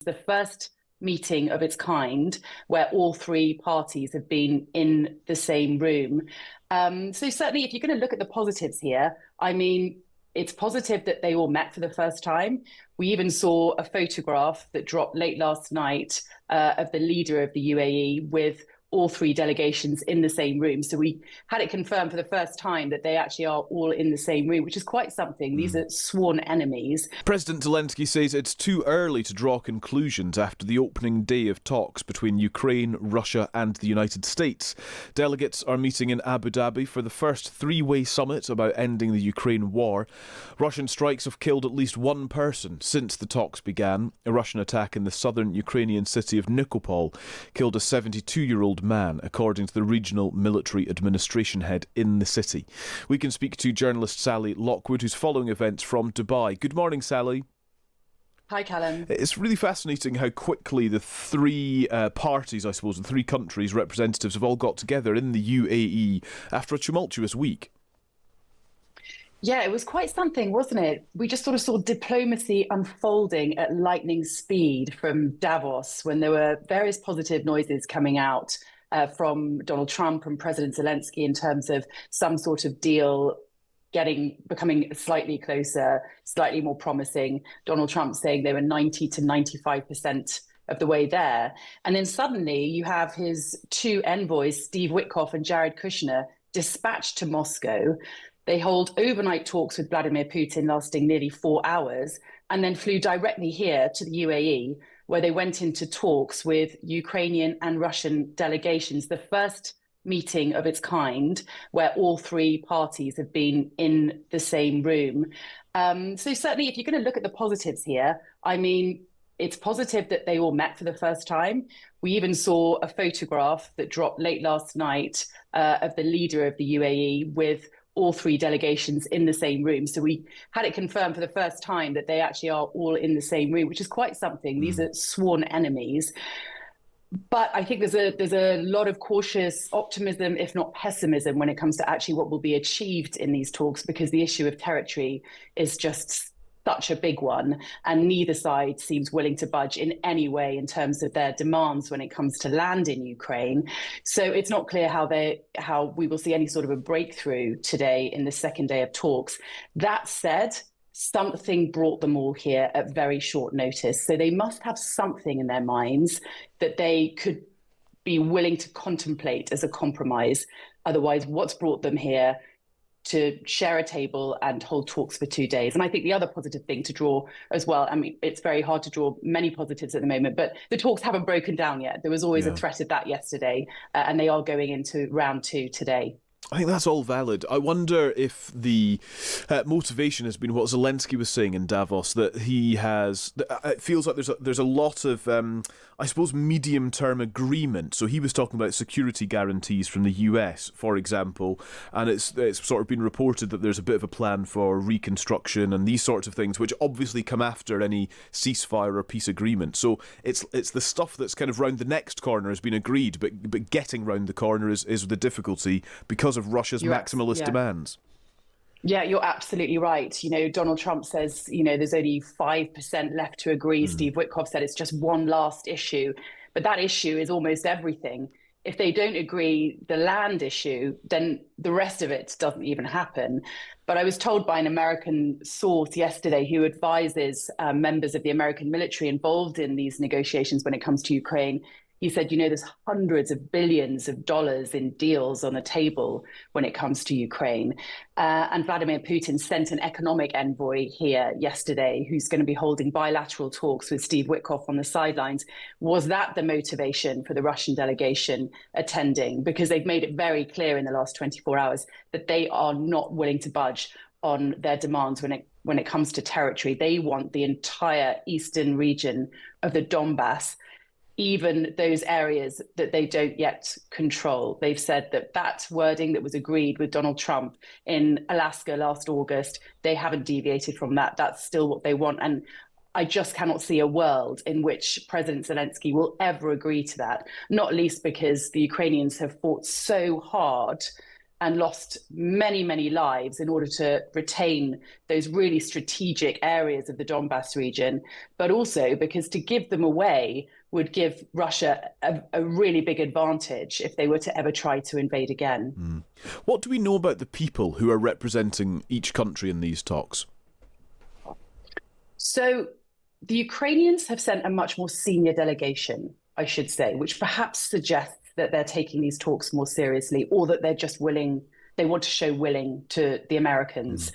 The first meeting of its kind where all three parties have been in the same room. So certainly, if you're going to look at the positives here, I mean, it's positive that they all met for the first time. We even saw a photograph that dropped late last night of the leader of the UAE with all three delegations in the same room. So we had it confirmed for the first time that they actually are all in the same room, which is quite something. These are sworn enemies. President Zelensky says it's too early to draw conclusions after the opening day of talks between Ukraine, Russia and the United States. Delegates are meeting in Abu Dhabi for the first three-way summit about ending the Ukraine war. Russian strikes have killed at least one person since the talks began. A Russian attack in the southern Ukrainian city of Nikopol killed a 72-year-old man, according to the regional military administration head in the city. We can speak to journalist Sally Lockwood, who's following events from Dubai. Good morning, Sally. Hi, Calum. It's really fascinating how quickly the three parties, I suppose, the three countries' representatives have all got together in the UAE after a tumultuous week. Yeah, it was quite something, wasn't it? We just sort of saw diplomacy unfolding at lightning speed from Davos when there were various positive noises coming out from Donald Trump and President Zelensky in terms of some sort of deal becoming slightly closer, slightly more promising. Donald Trump saying they were 90 to 95% of the way there. And then suddenly you have his two envoys, Steve Witkoff and Jared Kushner, dispatched to Moscow. They hold overnight talks with Vladimir Putin lasting nearly 4 hours and then flew directly here to the UAE, where they went into talks with Ukrainian and Russian delegations, the first meeting of its kind where all three parties have been in the same room. So certainly, if you're going to look at the positives here, I mean, it's positive that they all met for the first time. We even saw a photograph that dropped late last night of the leader of the UAE with all three delegations in the same room. So we had it confirmed for the first time that they actually are all in the same room, which is quite something. These are sworn enemies. But I think there's a lot of cautious optimism, if not pessimism, when it comes to actually what will be achieved in these talks, because the issue of territory is just such a big one, and neither side seems willing to budge in any way in terms of their demands when it comes to land in Ukraine. So it's not clear how we will see any sort of a breakthrough today in the second day of talks. That said, something brought them all here at very short notice. So they must have something in their minds that they could be willing to contemplate as a compromise. Otherwise, what's brought them here to share a table and hold talks for 2 days? And I think the other positive thing to draw as well, I mean, it's very hard to draw many positives at the moment, but the talks haven't broken down yet. There was always a threat of that yesterday, and they are going into round 2 today. I think that's all valid. I wonder if the motivation has been what Zelensky was saying in Davos, that he has. It feels like there's a lot of, I suppose, medium-term agreement. So he was talking about security guarantees from the US, for example, and it's sort of been reported that there's a bit of a plan for reconstruction and these sorts of things, which obviously come after any ceasefire or peace agreement. So it's the stuff that's kind of round the next corner has been agreed, but getting round the corner is the difficulty because of Russia's maximalist demands. Yeah, you're absolutely right. You know, Donald Trump says, there's only 5% left to agree. Steve Witkoff said it's just one last issue. But that issue is almost everything. If they don't agree the land issue, then the rest of it doesn't even happen. But I was told by an American source yesterday who advises members of the American military involved in these negotiations when it comes to Ukraine. He said, there's hundreds of billions of dollars in deals on the table when it comes to Ukraine. And Vladimir Putin sent an economic envoy here yesterday who's going to be holding bilateral talks with Steve Witkoff on the sidelines. Was that the motivation for the Russian delegation attending? Because they've made it very clear in the last 24 hours that they are not willing to budge on their demands when it comes to territory. They want the entire eastern region of the Donbass, even those areas that they don't yet control. They've said that wording that was agreed with Donald Trump in Alaska last August, they haven't deviated from that. That's still what they want. And I just cannot see a world in which President Zelensky will ever agree to that, not least because the Ukrainians have fought so hard and lost many, many lives in order to retain those really strategic areas of the Donbass region, but also because to give them away would give Russia a really big advantage if they were to ever try to invade again. What do we know about the people who are representing each country in these talks? So the Ukrainians have sent a much more senior delegation, I should say, which perhaps suggests that they're taking these talks more seriously, or that they're just willing, they want to show willing to the Americans.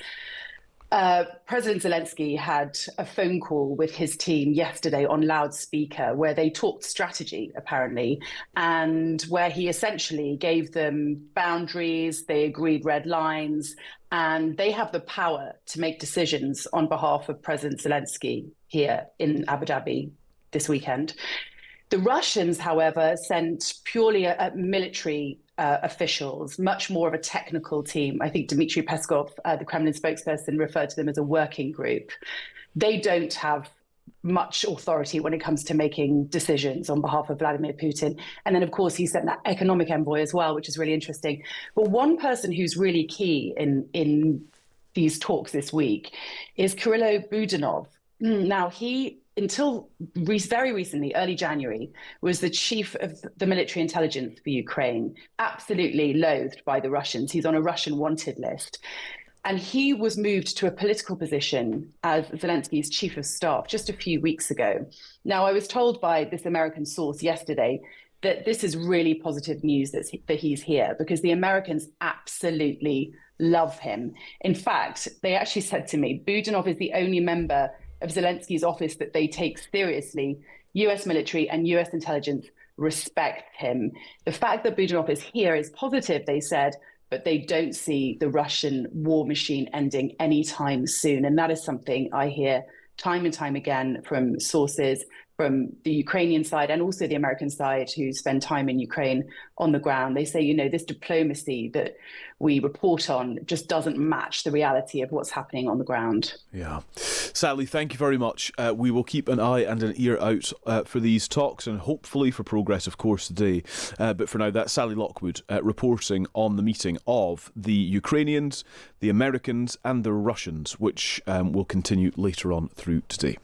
President Zelensky had a phone call with his team yesterday on loudspeaker where they talked strategy, apparently, and where he essentially gave them boundaries, they agreed red lines, and they have the power to make decisions on behalf of President Zelensky here in Abu Dhabi this weekend. The Russians, however, sent purely military officials, much more of a technical team. I think Dmitry Peskov, the Kremlin spokesperson, referred to them as a working group. They don't have much authority when it comes to making decisions on behalf of Vladimir Putin. And then, of course, he sent that economic envoy as well, which is really interesting. But one person who's really key in these talks this week is Kirill Budanov. Now, he, until very recently, early January, was the chief of the military intelligence for Ukraine, absolutely loathed by the Russians. He's on a Russian wanted list. And he was moved to a political position as Zelensky's chief of staff just a few weeks ago. Now, I was told by this American source yesterday that this is really positive news that he's here, because the Americans absolutely love him. In fact, they actually said to me, Budanov is the only member of Zelensky's office that they take seriously. US military and US intelligence respect him. The fact that Budanov is here is positive, they said, but they don't see the Russian war machine ending anytime soon. And that is something I hear time and time again from sources from the Ukrainian side and also the American side who spend time in Ukraine on the ground. They say, you know, this diplomacy that we report on just doesn't match the reality of what's happening on the ground. Yeah. Sally, thank you very much. We will keep an eye and an ear out for these talks and hopefully for progress, of course, today. But for now, that's Sally Lockwood reporting on the meeting of the Ukrainians, the Americans and the Russians, which will continue later on through today.